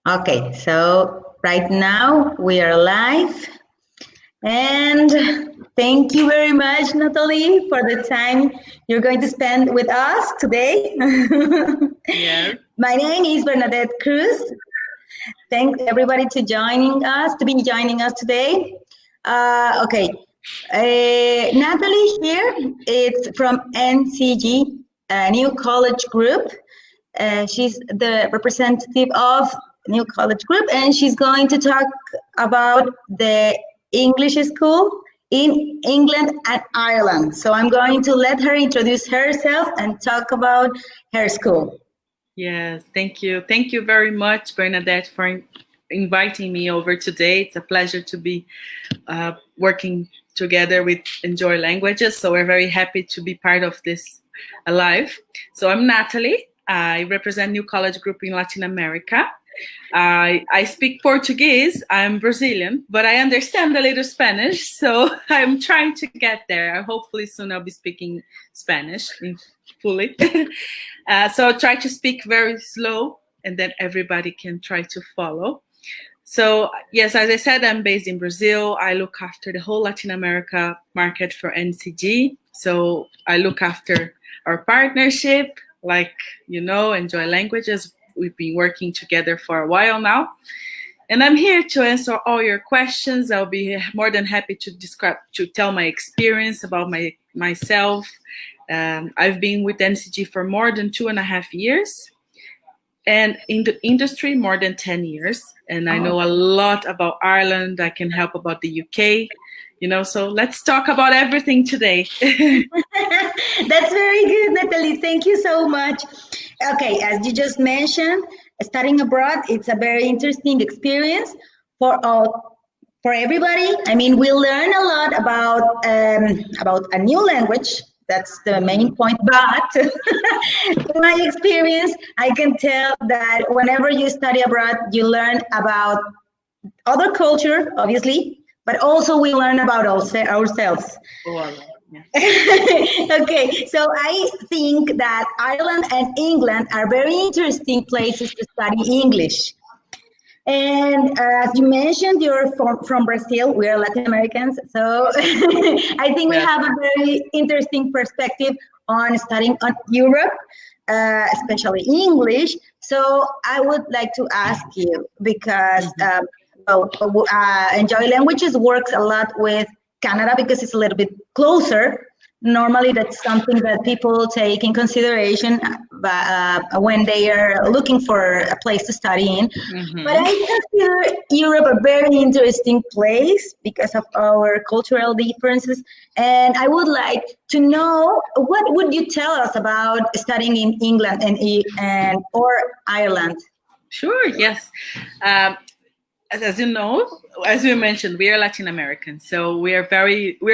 Okay, so right now we are live, and thank you very much, Natalie, for the time you're going to spend with us today. Yes. My name is Bernadette Cruz. Thanks everybody to be joining us today. Okay, Natalie here. It's from NCG, a new college group. She's the representative of New College Group, and she's going to talk about the English school in England and Ireland. So I'm going to let her introduce herself and talk about her school. Yes, thank you. Thank you very much, Bernadette, for inviting me over today. It's a pleasure to be working together with Enjoy Languages. So we're very happy to be part of this live. So I'm Natalie. I represent New College Group in Latin America. I speak Portuguese. I'm Brazilian, but I understand a little Spanish, so I'm trying to get there. Hopefully soon I'll be speaking Spanish fully. So I'll try to speak very slow, and then everybody can try to follow. So yes, as I said, I'm based in Brazil. I look after the whole Latin America market for NCG. So I look after our partnership, like, you know, Enjoy Languages. We've been working together for a while now. And I'm here to answer all your questions. I'll be more than happy to tell my experience about myself. I've been with NCG for more than 2.5 years. And in the industry, more than 10 years. And I know a lot about Ireland. I can help about the UK. You know, so let's talk about everything today. That's very good, Natalie. Thank you so much. Okay, as you just mentioned, studying abroad, it's a very interesting experience for everybody. I mean, we learn a lot about a new language. That's the main point. But in my experience, I can tell that whenever you study abroad, you learn about other culture, obviously, but also we learn about ourselves. Okay, so I think that Ireland and England are very interesting places to study English. And as you mentioned, you're from Brazil. We are Latin Americans, so I think we have a very interesting perspective on studying on Europe, especially English. So I would like to ask you, because Enjoy Languages works a lot with Canada because it's a little bit closer. Normally, that's something that people take in consideration when they are looking for a place to study in. But I consider Europe a very interesting place because of our cultural differences. And I would like to know, what would you tell us about studying in England and or Ireland? Sure, yes. As you know, as you mentioned, we are Latin American, so we're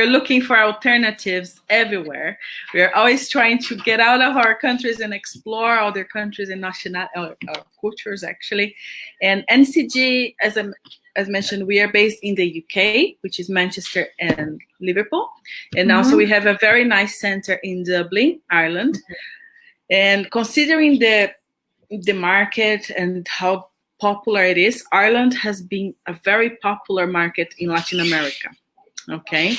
looking for alternatives everywhere. We are always trying to get out of our countries and explore other countries and our cultures, actually. And NCG, as mentioned, we are based in the UK, which is Manchester and Liverpool, and also we have a very nice center in Dublin, Ireland. And considering the market and how popular it is, Ireland has been a very popular market in Latin America. Okay,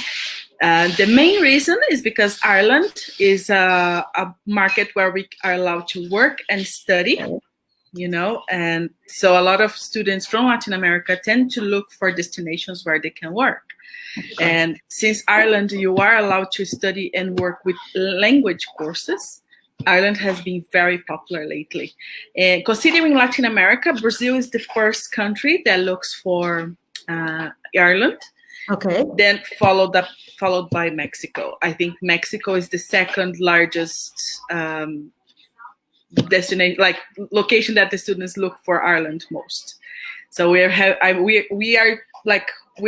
the main reason is because Ireland is a market where we are allowed to work and study, you know, and so a lot of students from Latin America tend to look for destinations where they can work. And since Ireland, you are allowed to study and work with language courses, Ireland has been very popular lately. And considering Latin America, Brazil is the first country that looks for Ireland. Okay. Then followed by Mexico. I think Mexico is the second largest destination, like location that the students look for Ireland most. So we're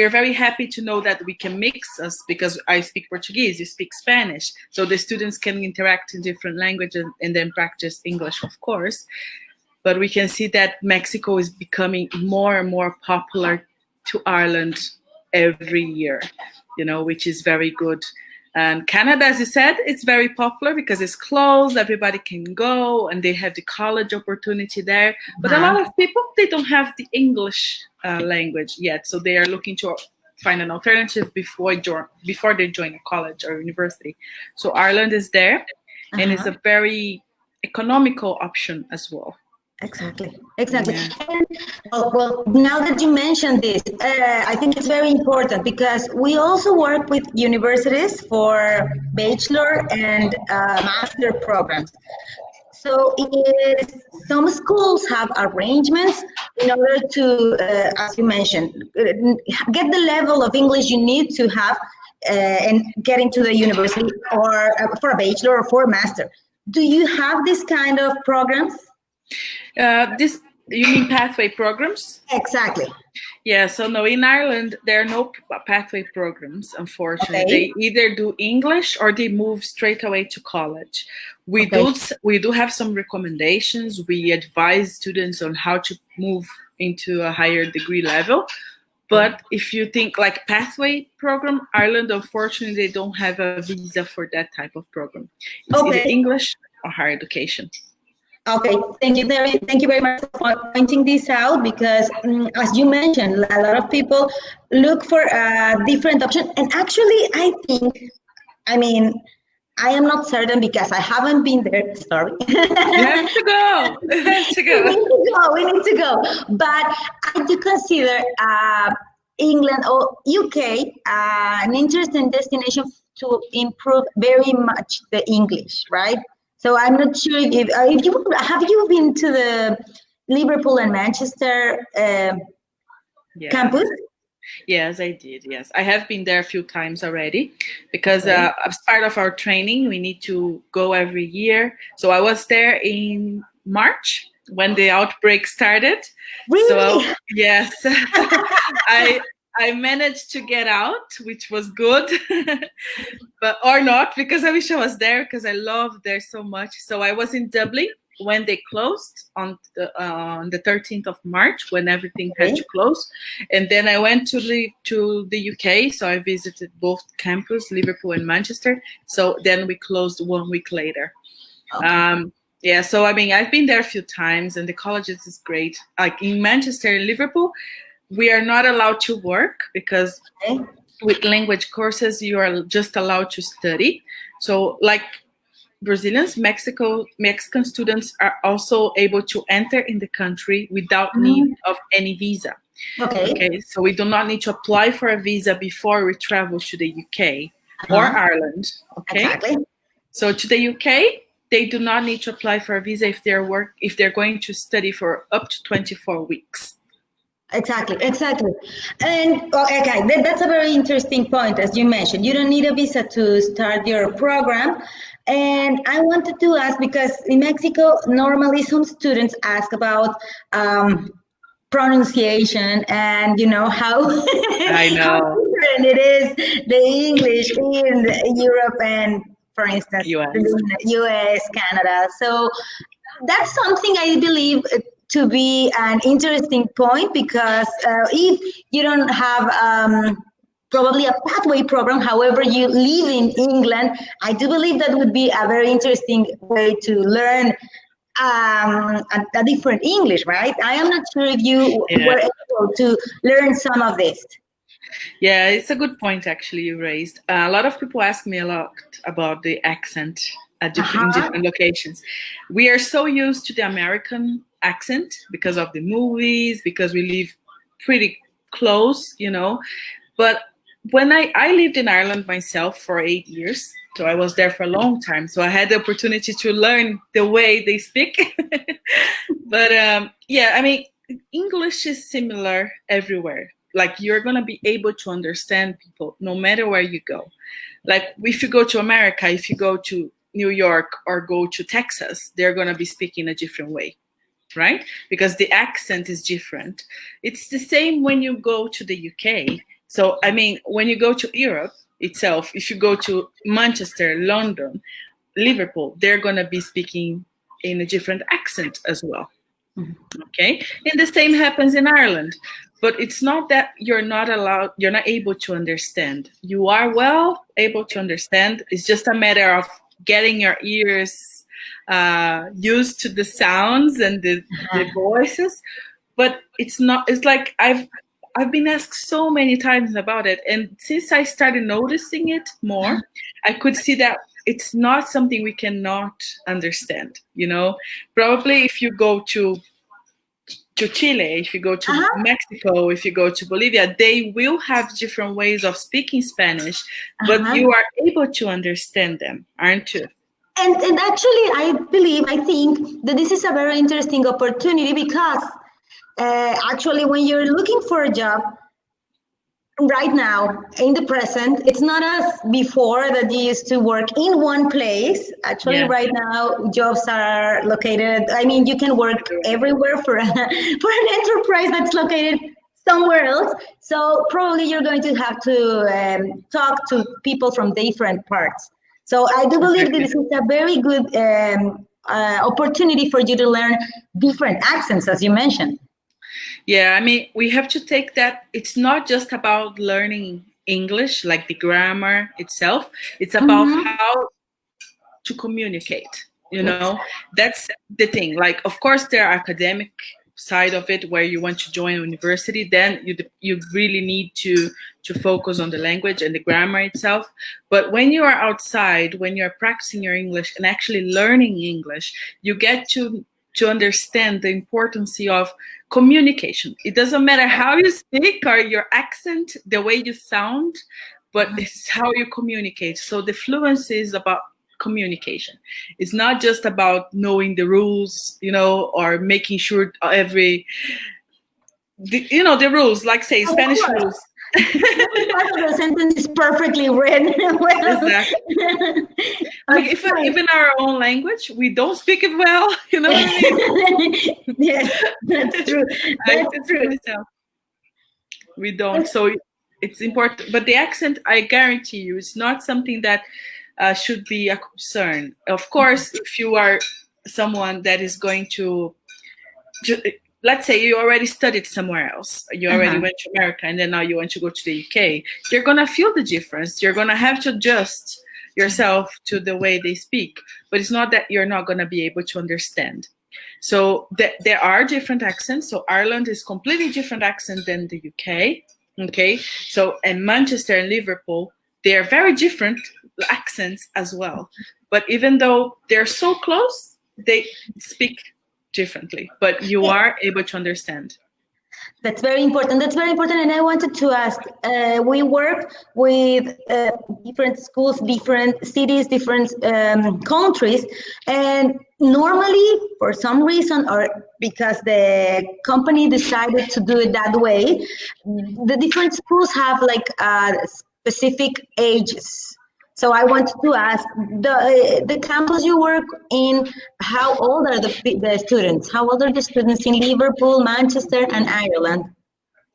very happy to know that we can mix us, because I speak Portuguese, you speak Spanish, so the students can interact in different languages and then practice English, of course. But we can see that Mexico is becoming more and more popular to Ireland every year, you know, which is very good. And Canada, as you said, it's very popular because it's close, everybody can go, and they have the college opportunity there. But a lot of people, they don't have the English language yet, so they are looking to find an alternative before they join a college or university. So Ireland is there, and it's a very economical option as well. Exactly. Yeah. Well, now that you mentioned this, I think it's very important because we also work with universities for bachelor and master programs. So some schools have arrangements in order to, as you mentioned, get the level of English you need to have and get into the university or for a bachelor or for a master. Do you have this kind of programs? You mean pathway programs? Exactly. Yeah, so no, in Ireland, there are no pathway programs, unfortunately. Okay. They either do English or they move straight away to college. We do have some recommendations. We advise students on how to move into a higher degree level. But if you think like pathway program, Ireland, unfortunately, they don't have a visa for that type of program. It's either English or higher education. Okay, thank you very much for pointing this out because, as you mentioned, a lot of people look for a different option. And actually, I am not certain because I haven't been there. Sorry. You have to go. We need to go. But I do consider England or UK an interesting destination to improve very much the English, right? So I'm not sure if you been to the Liverpool and Manchester campus? Yes, I did. Yes, I have been there a few times already because as part of our training, we need to go every year. So I was there in March when the outbreak started. Really? So yes, I managed to get out, which was good, or not, because I wish I was there because I loved there so much. So I was in Dublin when they closed on the 13th of March, when everything had to close. And then I went to the UK, so I visited both campus, Liverpool and Manchester. So then we closed 1 week later. Yeah, so I've been there a few times, and the colleges is great. Like in Manchester and Liverpool, we are not allowed to work because with language courses, you are just allowed to study. So like Brazilians, Mexican students are also able to enter in the country without need of any visa. Okay, so we do not need to apply for a visa before we travel to the UK or Ireland. Okay, exactly. So to the UK, they do not need to apply for a visa if they're going to study for up to 24 weeks. Exactly. And that's a very interesting point, as you mentioned. You don't need a visa to start your program. And I wanted to ask, because in Mexico, normally some students ask about pronunciation and, how, I know. how different it is, the English in Europe and, for instance, US, Canada. So that's something I believe to be an interesting point, because if you don't have probably a pathway program, however you live in England, I do believe that would be a very interesting way to learn a different English, right? I am not sure if you were able to learn some of this. Yeah, it's a good point actually you raised. A lot of people ask me a lot about the accent in different locations. We are so used to the American accent because of the movies, because we live pretty close, But when I lived in Ireland myself for 8 years, so I was there for a long time. So I had the opportunity to learn the way they speak. But English is similar everywhere. Like you're going to be able to understand people no matter where you go. Like if you go to America, if you go to New York or go to Texas, they're going to be speaking a different way, right? Because the accent is different. It's the same when you go to the UK. So, when you go to Europe itself, if you go to Manchester, London, Liverpool, they're going to be speaking in a different accent as well. Okay? And the same happens in Ireland. but it's not that you're not able to understand. You are well able to understand. It's just a matter of getting your ears used to the sounds and the voices. But it's not, it's like I've been asked so many times about it. And since I started noticing it more, I could see that it's not something we cannot understand, you know? Probably if you go to Chile, if you go to Mexico, if you go to Bolivia, they will have different ways of speaking Spanish, but you are able to understand them, aren't you? And actually, I think that this is a very interesting opportunity because actually when you're looking for a job, right now, in the present, it's not as before that you used to work in one place. Actually, right now, jobs are located. I mean, you can work everywhere for an enterprise that's located somewhere else. So probably you're going to have to talk to people from different parts. So I do believe that this is a very good opportunity for you to learn different accents, as you mentioned. Yeah, I mean, we have to take that. It's not just about learning English, like the grammar itself. It's about how to communicate, you know? That's the thing. Like, of course, there are academic side of it where you want to join a university, then you really need to focus on the language and the grammar itself. But when you are outside, when you're practicing your English and actually learning English, you get to understand the importance of communication. It doesn't matter how you speak or your accent, the way you sound, but it's how you communicate. So the fluency is about communication. It's not just about knowing the rules, you know, or making sure the rules, like say Spanish rules. Part of the sentence is perfectly written. Exactly. Like even our own language, we don't speak it well. You know what I mean? Yes, that's true. That's true. We don't. So it's important. But the accent, I guarantee you, is not something that should be a concern. Of course, if you are someone that is going to let's say you already studied somewhere else, you already went to America, and then now you want to go to the UK, you're going to feel the difference. You're going to have to adjust yourself to the way they speak, but it's not that you're not going to be able to understand. So there are different accents. So Ireland is completely different accent than the UK. Okay. So in Manchester and Liverpool, they are very different accents as well. But even though they're so close, they speak differently, but you are able to understand. That's very important. That's very important. And I wanted to ask, we work with different schools, different cities, different countries. And normally, for some reason, or because the company decided to do it that way, the different schools have like specific ages. So I wanted to ask, the campus you work in, how old are the students? How old are the students in Liverpool, Manchester, and Ireland?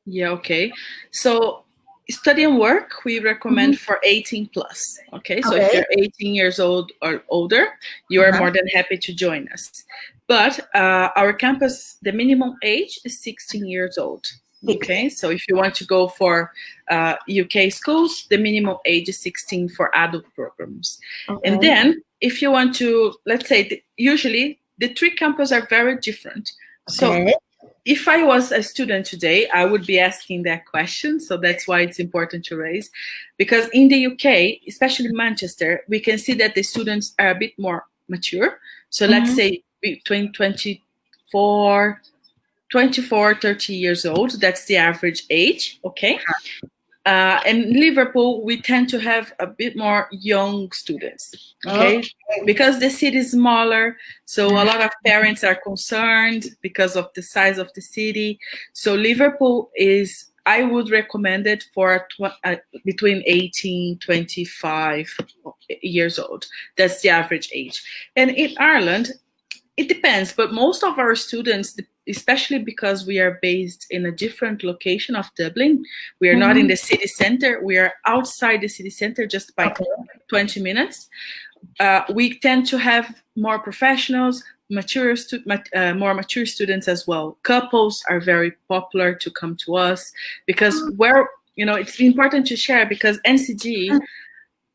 Yeah, okay. So study and work, we recommend for 18 plus. Okay, so if you're 18 years old or older, you are more than happy to join us. But our campus, the minimum age is 16 years old. Okay, so if you want to go for UK schools, the minimum age is 16 for adult programs. And then if you want to, let's say, usually the three campuses are very different. So if I was a student today, I would be asking that question. So that's why it's important to raise. Because in the UK, especially Manchester, we can see that the students are a bit more mature. So let's say between 24, 30 years old. That's the average age, okay? In Liverpool, we tend to have a bit more young students, okay? Because the city is smaller, so a lot of parents are concerned because of the size of the city. So Liverpool is, I would recommend it for between 18, 25 years old. That's the average age. And in Ireland, it depends, but most of our students, especially because we are based in a different location of Dublin, we are not in the city center, we are outside the city center just by 20 minutes. We tend to have more professionals, more mature students as well. Couples are very popular to come to us because it's important to share because NCG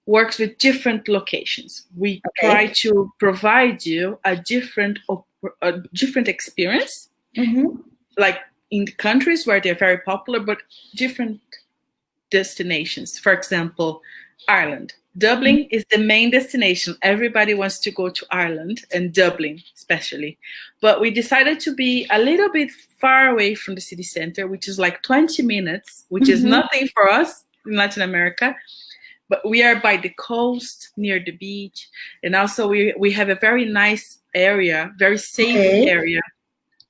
works with different locations. We try to provide you a different experience, like in countries where they're very popular, but different destinations. For example, Ireland. Dublin is the main destination. Everybody wants to go to Ireland and Dublin especially. But we decided to be a little bit far away from the city center, which is like 20 minutes, which is nothing for us in Latin America. But we are by the coast, near the beach. And also we have a very nice area, very safe area,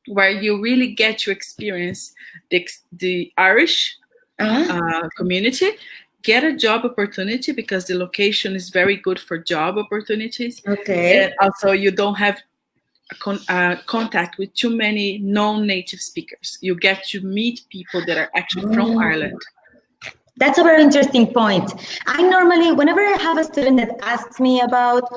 where you really get to experience the Irish community, get a job opportunity because the location is very good for job opportunities. And also you don't have contact with too many non-native speakers. You get to meet people that are actually from Ireland. That's a very interesting point. I normally, whenever I have a student that asks me about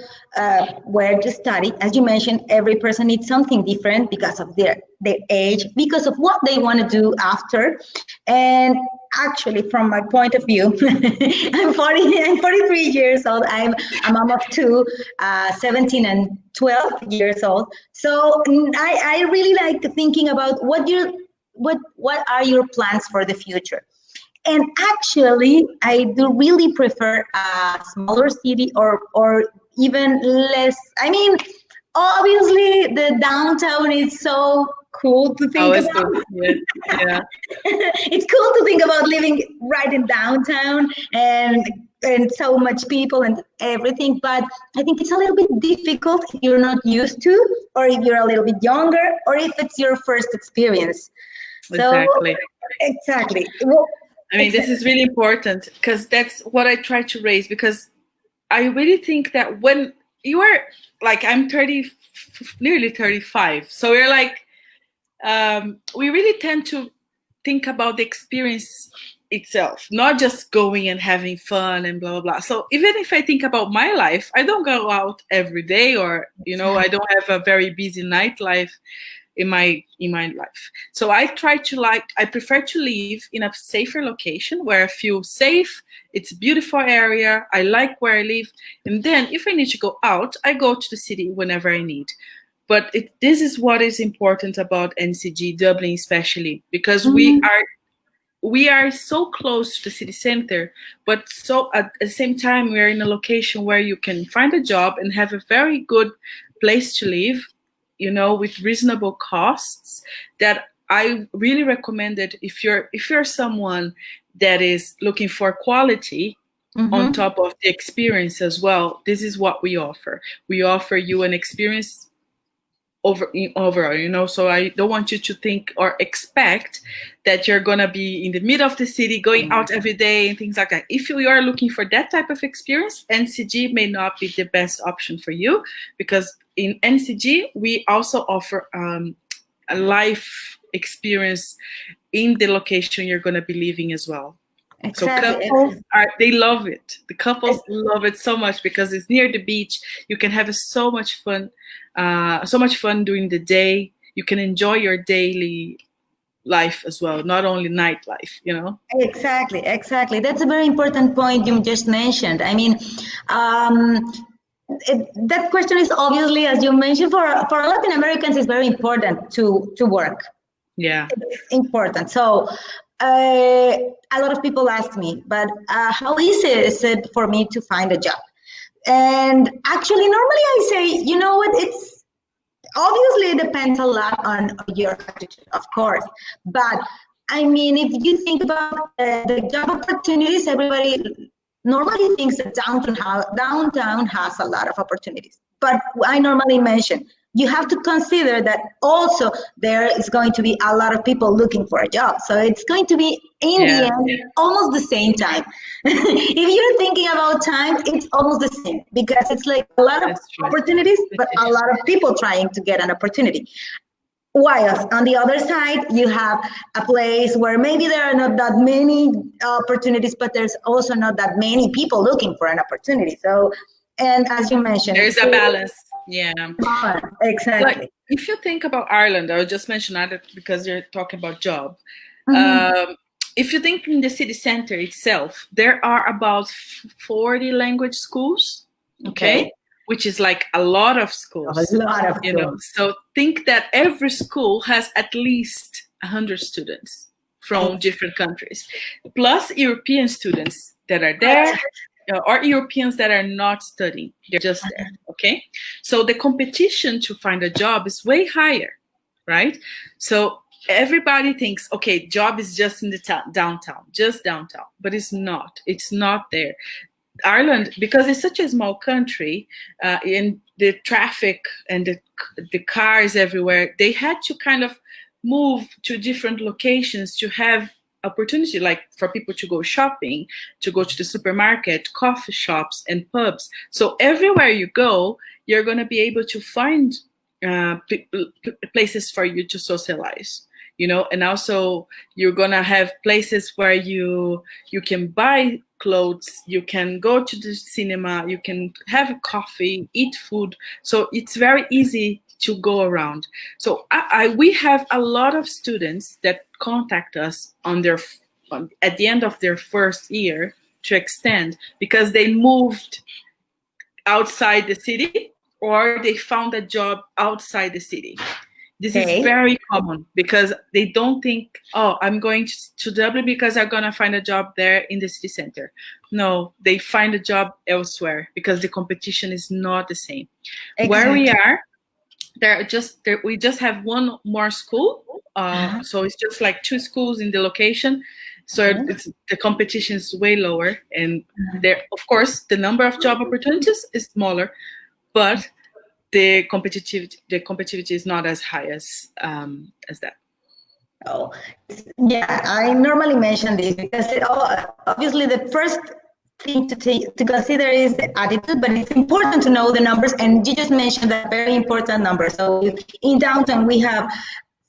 where to study, as you mentioned, every person needs something different because of their age, because of what they want to do after. And actually, from my point of view, I'm 43 years old. I'm a mom of two, 17 and 12 years old. So I really like thinking about what are your plans for the future. And actually, I do really prefer a smaller city or even less. I mean, obviously, the downtown is so cool to think about. Yeah. It's cool to think about living right in downtown and so much people and everything. But I think it's a little bit difficult if you're not used to, or if you're a little bit younger, or if it's your first experience. Exactly. Well, I mean, this is really important because that's what I try to raise, because I really think that when you are like, I'm nearly 35. So we're like, we really tend to think about the experience itself, not just going and having fun and blah, blah, blah. So even if I think about my life, I don't go out every day or, I don't have a very busy nightlife in my life. So I prefer to live in a safer location where I feel safe. It's a beautiful area. I like where I live. And then if I need to go out, I go to the city whenever I need. But this is what is important about NCG, Dublin especially, because we are so close to the city center, but so at the same time, we are in a location where you can find a job and have a very good place to live, with reasonable costs. That I really recommend it if you're someone that is looking for quality on top of the experience as well. This is what we offer. We offer you an experience overall, so I don't want you to think or expect that you're gonna be in the middle of the city going out every day and things like that. If you are looking for that type of experience, NCG may not be the best option for you, because in NCG we also offer a life experience in the location you're going to be living as well. Exactly. So couples they love it. The couples love it so much because it's near the beach. You can have so much fun during the day. You can enjoy your daily life as well, not only nightlife, Exactly. That's a very important point you just mentioned. I mean, that question is obviously, as you mentioned, for Latin Americans, it's very important to work. Yeah, it's important. So a lot of people ask me, but how easy is it for me to find a job? And actually, normally I say, it's obviously it depends a lot on your attitude, of course. But I mean, if you think about the job opportunities, everybody normally thinks that downtown has a lot of opportunities. But I normally mention, you have to consider that also there is going to be a lot of people looking for a job. So it's going to be, in the end, almost the same time. If you're thinking about time, it's almost the same, because it's like a lot of opportunities, but a lot of people trying to get an opportunity. While on the other side, you have a place where maybe there are not that many opportunities, but there's also not that many people looking for an opportunity. So, and as you mentioned, there's a balance. Yeah. Exactly. Like, if you think about Ireland, I will just mention that because you're talking about job. If you think in the city center itself, there are about 40 language schools, okay? Which is like a lot of schools. A lot of you know. So think that every school has at least 100 students from different countries, plus European students that are there, or Europeans that are not studying. They're just there, okay? So the competition to find a job is way higher, right? So everybody thinks, okay, job is just in the downtown, just downtown, but it's not. It's not there. Ireland, because it's such a small country, in the traffic and the cars everywhere, they had to kind of move to different locations to have opportunity, like for people to go shopping, to go to the supermarket, coffee shops, and pubs. So everywhere you go, you're going to be able to find places for you to socialize. You know, and also you're gonna have places where you can buy clothes, you can go to the cinema, you can have a coffee, eat food. So it's very easy to go around. So we have a lot of students that contact us at the end of their first year to extend because they moved outside the city or they found a job outside the city. This is very common because they don't think, oh, I'm going to Dublin because I'm going to find a job there in the city center. No, they find a job elsewhere because the competition is not the same. Exactly. Where we are, we just have one more school. So it's just like 2 schools in the location. So the competition is way lower. And there, of course, the number of job opportunities is smaller, but the competitivity is not as high as that. Oh, yeah. I normally mention this because obviously the first thing to consider is the attitude, but it's important to know the numbers. And you just mentioned that very important number. So in downtown we have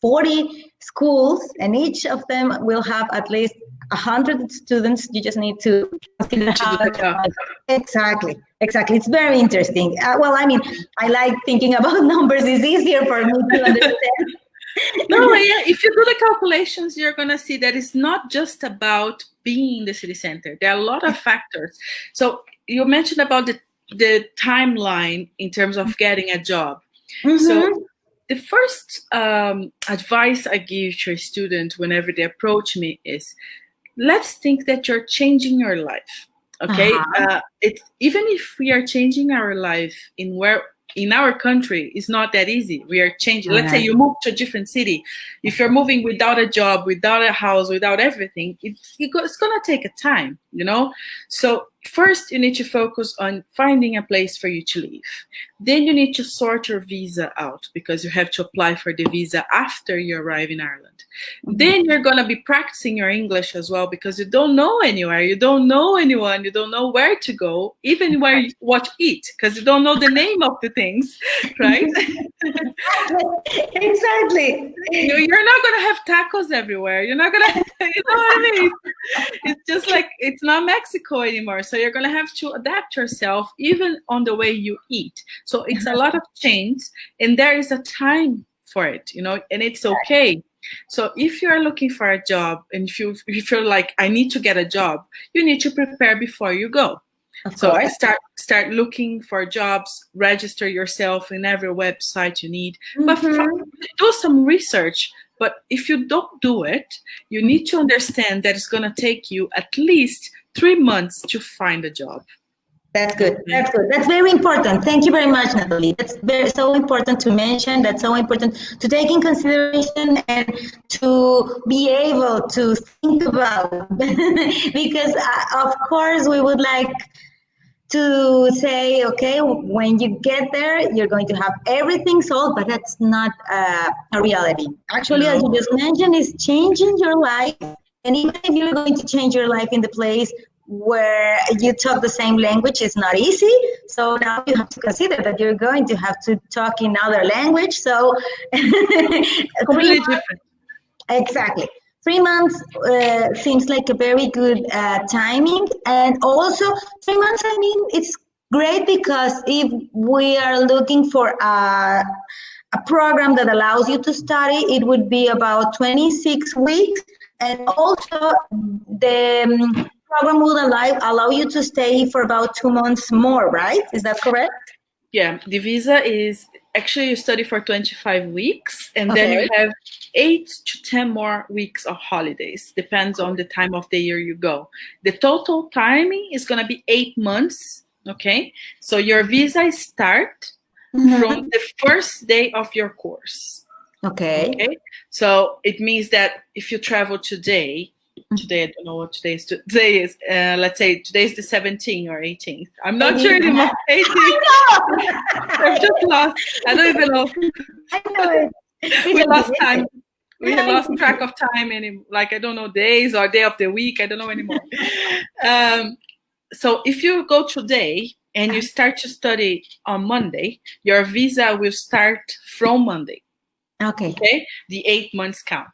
40 schools, and each of them will have at least 100 students. You just need to consider how. Exactly. It's very interesting. Well, I mean, I like thinking about numbers. It's easier for me to understand. No, yeah. If you do the calculations, you're gonna see that it's not just about being in the city center. There are a lot of factors. So you mentioned about the timeline in terms of getting a job. So the first advice I give to a student whenever they approach me is, let's think that you're changing your life. Okay, even if we are changing our life in our country, it's not that easy. We are changing. Let's say you move to a different city. If you're moving without a job, without a house, without everything, it's gonna take a time, you know. So first, you need to focus on finding a place for you to live. Then you need to sort your visa out because you have to apply for the visa after you arrive in Ireland. Then you're going to be practicing your English as well because you don't know anywhere, you don't know anyone, you don't know where to go, even what to eat, because you don't know the name of the things, right? Exactly. You're not going to have tacos everywhere. You're not going to, you know what I mean? It's just like, it's not Mexico anymore. So you're going to have to adapt yourself even on the way you eat. So it's a lot of change, and there is a time for it, you know, and it's okay. So if you're looking for a job and if you're like, I need to get a job, you need to prepare before you go. So start looking for jobs, register yourself in every website you need, but do some research. But if you don't do it, you need to understand that it's going to take you at least 3 months to find a job. That's good. That's good. That's very important. Thank you very much, Natalie. That's so important to mention. That's so important to take in consideration and to be able to think about. Because, of course, we would like to say, okay, when you get there, you're going to have everything solved, but that's not a reality. Actually, as you just mentioned, is changing your life. And even if you're going to change your life in the place where you talk the same language, is not easy. So now you have to consider that you're going to have to talk in other language. So completely different. Exactly. 3 months seems like a very good timing. And also 3 months, I mean, it's great, because if we are looking for a program that allows you to study, it would be about 26 weeks. And also the program would allow you to stay for about 2 months more, right? Is that correct? Yeah, the visa is actually you study for 25 weeks, and then you have 8 to 10 more weeks of holidays. Depends on the time of the year you go. The total timing is going to be 8 months. Okay, so your visa start from the first day of your course. Okay. So it means that if you travel today, I don't know what today is. Today is, let's say today is the 17th or 18th. I'm not sure anymore. 18th. I've just lost. I don't even know. I know it. We lost time. We have lost track of time. Like, I don't know, days or day of the week. I don't know anymore. So if you go today and you start to study on Monday, your visa will start from Monday. Okay, the 8 months count.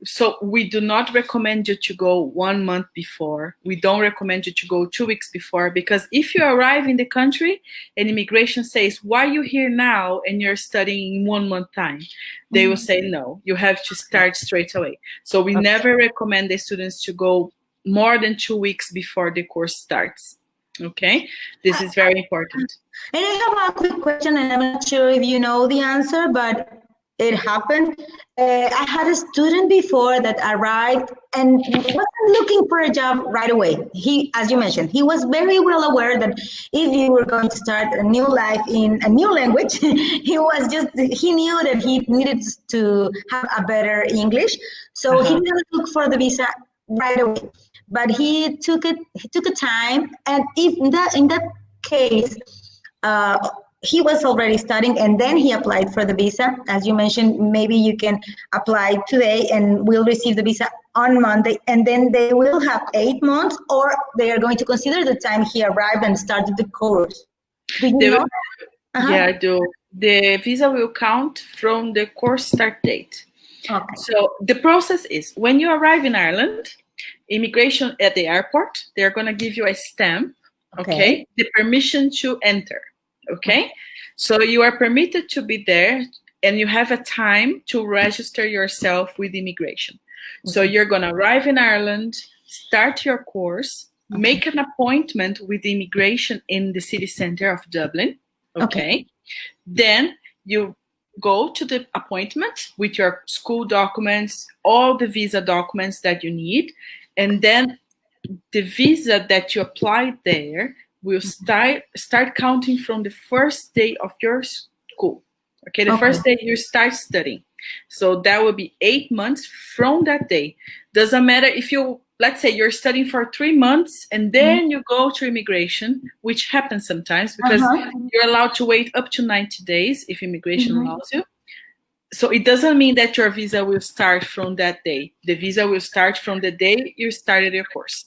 So we do not recommend you to go 1 month before. We don't recommend you to go 2 weeks before, because if you arrive in the country and immigration says, why are you here now and you're studying in 1 month time? They will say, no, you have to start straight away. So we never recommend the students to go more than 2 weeks before the course starts. Okay, this is very important. And I have a quick question, and I'm not sure if you know the answer, but it happened. I had a student before that arrived and wasn't looking for a job right away. He, as you mentioned, he was very well aware that if you were going to start a new life in a new language, he knew that he needed to have a better English. So he didn't look for the visa right away, but he took a time. And if in that case, he was already studying and then he applied for the visa. As you mentioned, maybe you can apply today and we'll receive the visa on Monday, and then they will have 8 months, or they are going to consider the time he arrived and started the course. Do you know? Yeah, I do. The visa will count from the course start date. Okay. So the process is, when you arrive in Ireland, immigration at the airport, they're going to give you a stamp, okay, the permission to enter. Okay, so you are permitted to be there, and you have a time to register yourself with immigration. So you're going to arrive in Ireland, start your course, make an appointment with immigration in the city center of Dublin. Okay. Then you go to the appointment with your school documents, all the visa documents that you need, and then the visa that you applied there will start counting from the first day of your school. Okay, the first day you start studying. So that will be 8 months from that day. Doesn't matter if you, let's say you're studying for 3 months and then you go to immigration, which happens sometimes because you're allowed to wait up to 90 days if immigration allows you. So it doesn't mean that your visa will start from that day. The visa will start from the day you started your course.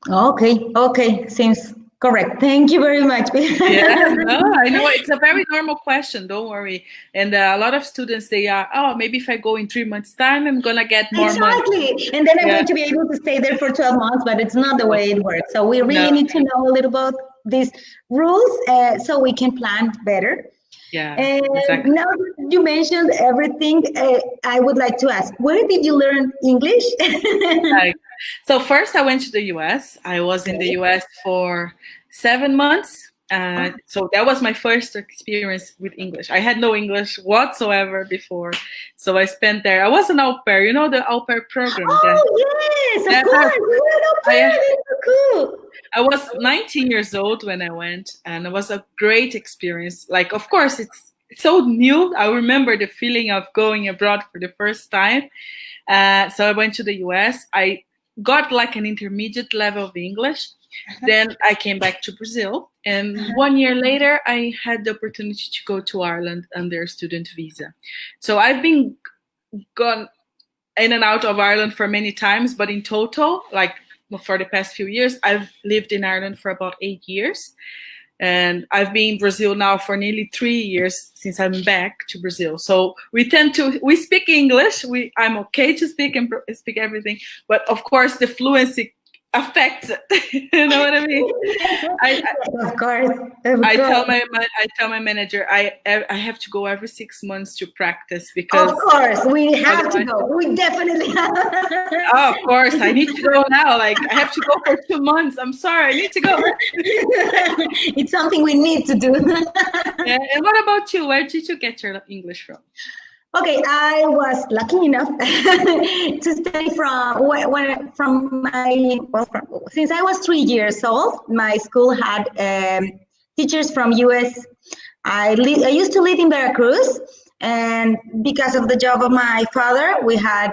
Okay, seems correct. Thank you very much. Yeah, no, I know it's a very normal question. Don't worry. And a lot of students, they are, oh, maybe if I go in 3 months' time, I'm gonna get more money. And then I'm going to be able to stay there for 12 months, but it's not the way it works. So we really need to know a little about these rules so we can plan better. Yeah, exactly. Now that you mentioned everything, I would like to ask, where did you learn English? So first I went to the US. I was in the US for 7 months. So that was my first experience with English. I had no English whatsoever before. So I spent there. I was an au pair, you know, the au pair program. Yes, of course. That's so cool. I was 19 years old when I went, and it was a great experience. Like, of course, it's so new. I remember the feeling of going abroad for the first time. So I went to the US. I got like an intermediate level of English. Then I came back to Brazil. And 1 year later, I had the opportunity to go to Ireland under a student visa. So I've been gone in and out of Ireland for many times, but in total, like for the past few years, I've lived in Ireland for about 8 years. And I've been in Brazil now for nearly 3 years since I'm back to Brazil. So we speak English. I'm okay to speak and speak everything. But of course, the fluency affects it. You know what I mean? Of course. I tell my manager I have to go every 6 months to practice because of course we have to go. We definitely have. Oh, of course, I need to go now. Like I have to go for 2 months. I'm sorry, I need to go. It's something we need to do. Yeah. And what about you? Where did you get your English from? Okay, I was lucky enough to study since I was 3 years old. My school had teachers from US. I used to live in Veracruz, and because of the job of my father, we had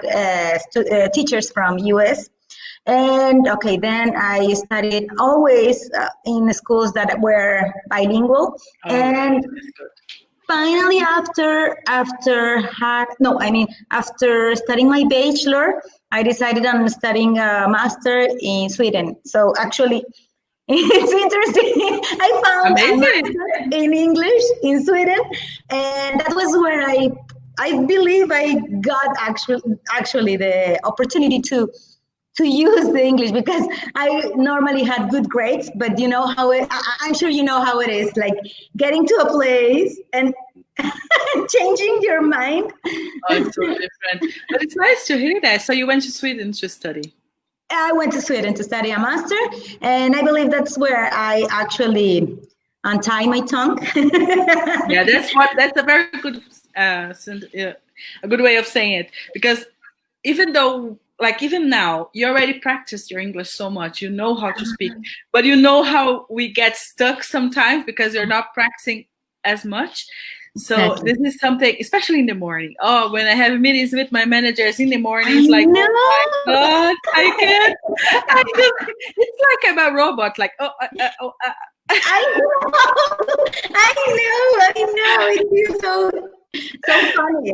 teachers from US. And okay, then I studied always in schools that were bilingual. Oh, and that's good. finally, after studying my bachelor, I decided on studying a master in Sweden. So actually, it's interesting. I found a master in English in Sweden, and that was where I believe I got actually the opportunity to use the English, because I normally had good grades, but you know how I'm sure you know how it is, like getting to a place and changing your mind. Oh, it's so different. But it's nice to hear that. So you went to Sweden to study? I went to Sweden to study a master, and I believe that's where I actually untie my tongue. Yeah, that's a very good a good way of saying it, because even now, you already practiced your English so much, you know how to speak, but you know how we get stuck sometimes because you're not practicing as much. So exactly. This is something, especially in the morning. Oh, when I have meetings with my managers in the morning, it's like, know. oh my God, I can't. It's like I'm a robot, like, I know. It feels so funny.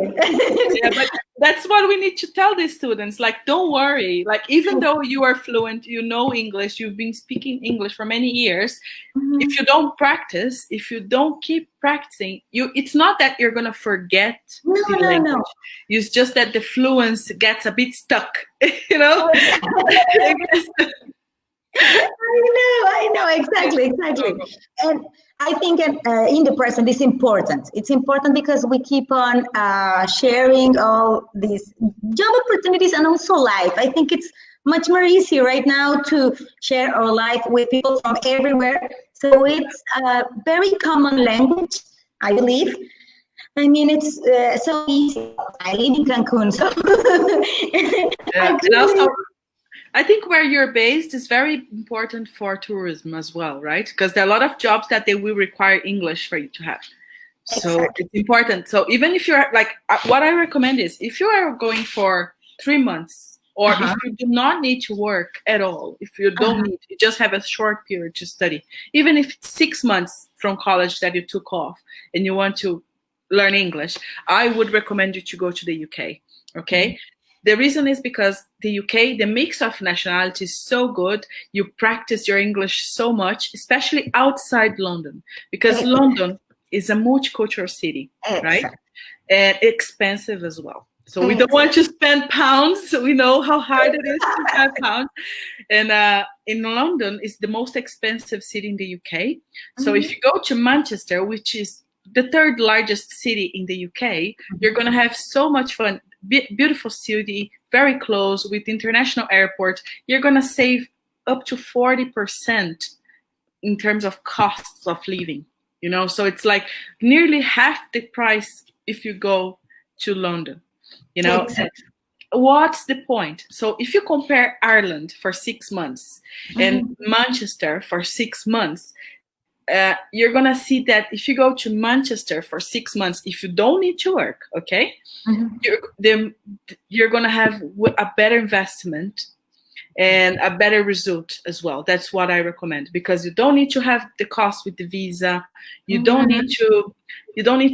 Yeah, but that's what we need to tell these students. Like, don't worry. Like, even though you are fluent, you know English, you've been speaking English for many years. If you don't practice, if you don't keep practicing, it's not that you're gonna forget the language. No. It's just that the fluency gets a bit stuck. You know. I know, exactly. And I think in the present it's important. It's important because we keep on sharing all these job opportunities and also life. I think it's much more easy right now to share our life with people from everywhere. So it's a very common language, I believe. I mean, it's so easy. I live in Cancun, so and also, I think where you're based is very important for tourism as well, right? Because there are a lot of jobs that they will require English for you to have. So It's important. So even if you're like, what I recommend is if you are going for 3 months, or if you do not need to work at all, if you don't need, you just have a short period to study, even if it's 6 months from college that you took off and you want to learn English, I would recommend you to go to the UK, okay? The reason is because the UK, the mix of nationality is so good. You practice your English so much, especially outside London, because London is a multicultural city, right? And expensive as well. So we don't want to spend pounds. So we know how hard it is to have pounds. And in London, it's the most expensive city in the UK. So if you go to Manchester, which is the 3rd largest city in the UK, you're going to have so much fun. Beautiful city, very close with international airport. You're going to save up to 40% in terms of costs of living, you know? So it's like nearly half the price if you go to London, you know? Exactly. What's the point? So if you compare Ireland for 6 months and Manchester for 6 months, you're going to see that if you go to Manchester for 6 months, if you don't need to work, okay, you're going to have a better investment and a better result as well. That's what I recommend, because you don't need to have the cost with the visa. You don't need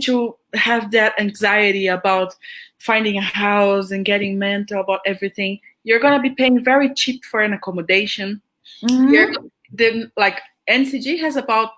to have that anxiety about finding a house and getting mental about everything. You're going to be paying very cheap for an accommodation. Like NCG has about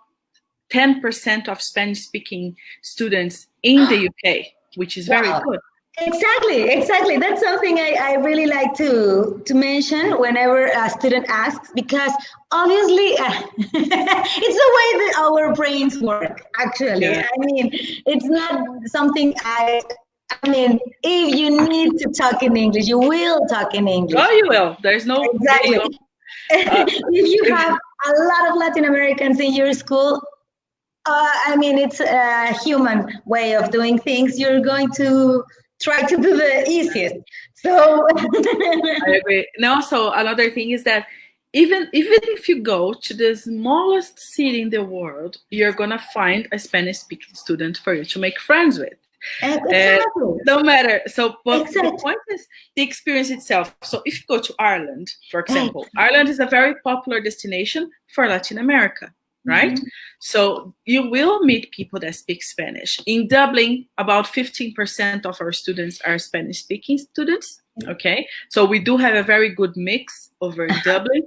10% of Spanish-speaking students in the UK, which is very good. Exactly. That's something I really like to mention whenever a student asks, because obviously it's the way that our brains work, actually. Yeah. I mean, it's not something I mean, if you need to talk in English, you will talk in English. Oh, you will. There's no... Exactly. If you have a lot of Latin Americans in your school, I mean, it's a human way of doing things. You're going to try to do the easiest. So I agree. And also another thing is that even if you go to the smallest city in the world, you're gonna find a Spanish-speaking student for you to make friends with. exactly. No matter. So, but Exactly. the point is the experience itself. So, if you go to Ireland, for example, Ireland is a very popular destination for Latin America, right? So, you will meet people that speak Spanish. In Dublin, about 15% of our students are Spanish-speaking students. Okay, so we do have a very good mix over in Dublin,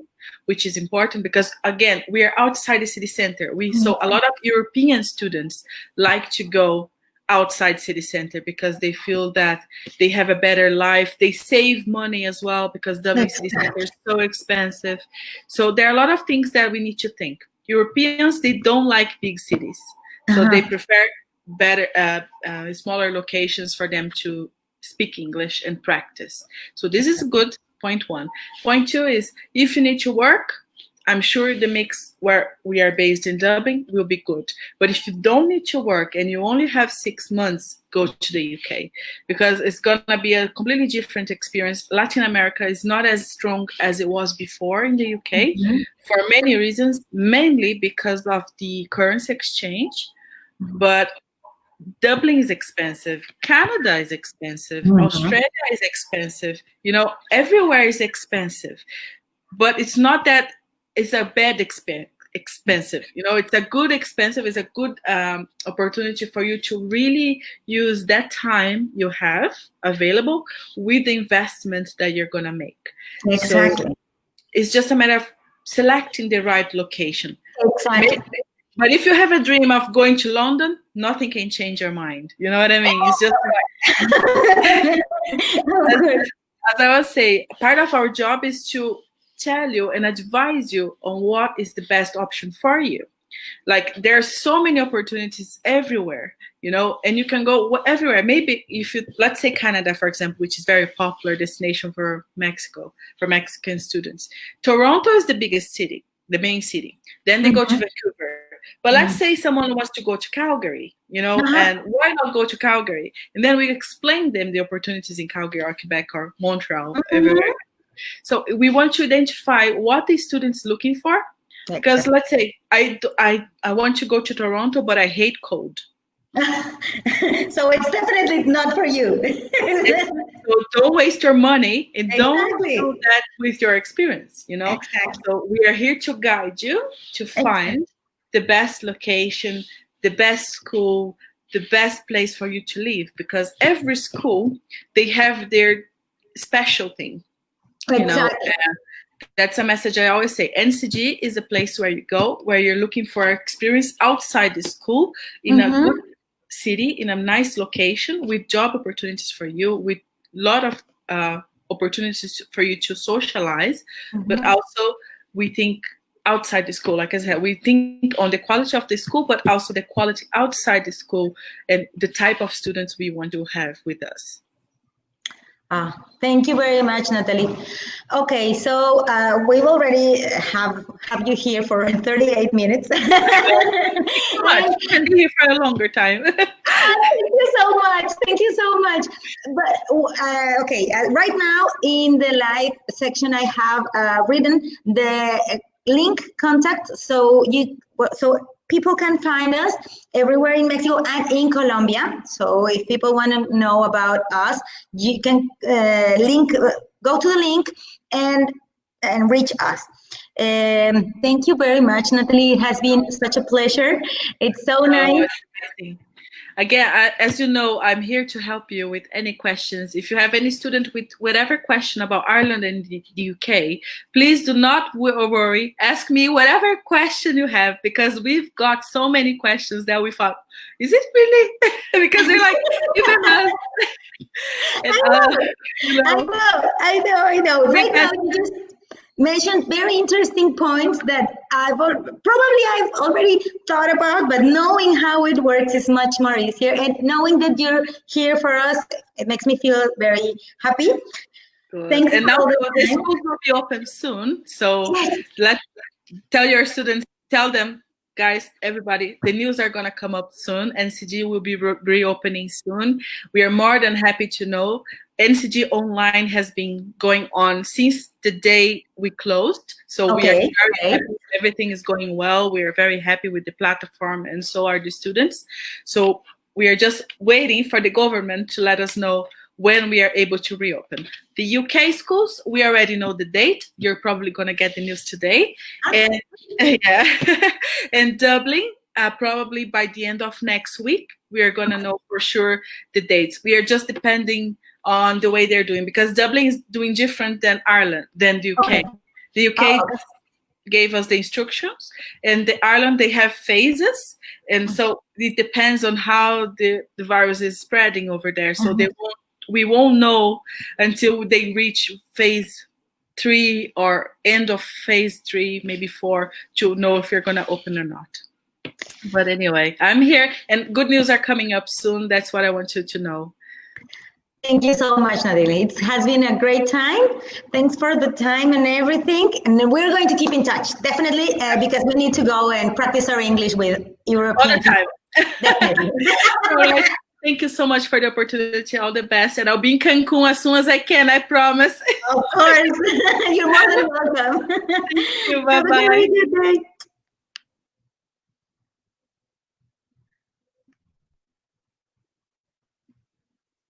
which is important because, again, we are outside the city center. So a lot of European students like to go outside city center because they feel that they have a better life. They save money as well because Dublin city center is so expensive. So there are a lot of things that we need to think. Europeans, they don't like big cities, so they prefer better, smaller locations for them to speak English and practice. So this is good, point one. Point two is, if you need to work, I'm sure the mix where we are based in Dublin will be good. But if you don't need to work and you only have 6 months, go to the UK, because it's going to be a completely different experience. Latin America is not as strong as it was before in the UK for many reasons, mainly because of the currency exchange. But Dublin is expensive. Canada is expensive. Australia is expensive. You know, everywhere is expensive. But it's not that it's a bad expensive. You know, it's a good expensive. It's a good opportunity for you to really use that time you have available with the investment that you're going to make. Exactly. So it's just a matter of selecting the right location. Exactly. But if you have a dream of going to London, nothing can change your mind. You know what I mean? It's just as I was saying, part of our job is to tell you and advise you on what is the best option for you. Like, there are so many opportunities everywhere, you know, and you can go everywhere. Maybe if you, let's say Canada, for example, which is very popular destination for Mexico, for Mexican students. Toronto is the biggest city, the main city. Then they go to Vancouver. But let's say someone wants to go to Calgary, you know, and why not go to Calgary? And then we explain them the opportunities in Calgary or Quebec or Montreal, everywhere. So we want to identify what the student's looking for. Because let's say I want to go to Toronto, but I hate cold. So it's definitely not for you. So don't waste your money and don't do that with your experience, you know. So we are here to guide you to find the best location, the best school, the best place for you to live, because every school, they have their special thing. You know, that's a message I always say. NCG is a place where you go, where you're looking for experience outside the school, in a good city, in a nice location, with job opportunities for you, with a lot of opportunities for you to socialize. But also, we think outside the school, like I said, we think on the quality of the school, but also the quality outside the school and the type of students we want to have with us. Thank you very much, Natalie. Okay, so we've already have you here for 38 minutes. You can be here for a longer time. Thank you so much. Thank you so much. But okay, right now in the live section, I have written the link contact, so people can find us everywhere in Mexico and in Colombia. So if people want to know about us, you can go to the link and reach us. Thank you very much, Natalie. It has been such a pleasure. It's so nice. Again, as you know, I'm here to help you with any questions. If you have any student with whatever question about Ireland and the UK, please do not worry. Ask me whatever question you have, because we've got so many questions that we thought, is it really? Because they're like, even us, I know. Right now, you just mentioned very interesting points that I've already thought about, but knowing how it works is much more easier. And knowing that you're here for us, it makes me feel very happy. Good. Thanks. And now the schools will be open soon. So tell your students, tell them, guys, everybody, the news are going to come up soon. NCG will be reopening soon. We are more than happy to know. NCG Online has been going on since the day we closed. So we are very happy. Everything is going well. We are very happy with the platform, and so are the students. So we are just waiting for the government to let us know when we are able to reopen. The UK schools, we already know the date. You're probably going to get the news today. And and Dublin, probably by the end of next week, we are going to know for sure the dates. We are just depending on the way they're doing, because Dublin is doing different than Ireland, than the UK. The UK gave us the instructions, and the Ireland, they have phases, and so it depends on how the virus is spreading over there. So we won't know until they reach phase 3 or end of phase 3, maybe 4, to know if you're going to open or not. But anyway, I'm here, and good news are coming up soon. That's what I want you to know. Thank you so much, Nadine. It has been a great time. Thanks for the time and everything. And we're going to keep in touch, definitely, because we need to go and practice our English with European time. Definitely. Thank you so much for the opportunity. All the best. And I'll be in Cancun as soon as I can, I promise. Of course. You're more than welcome. Thank you. Bye-bye. Have a very good day.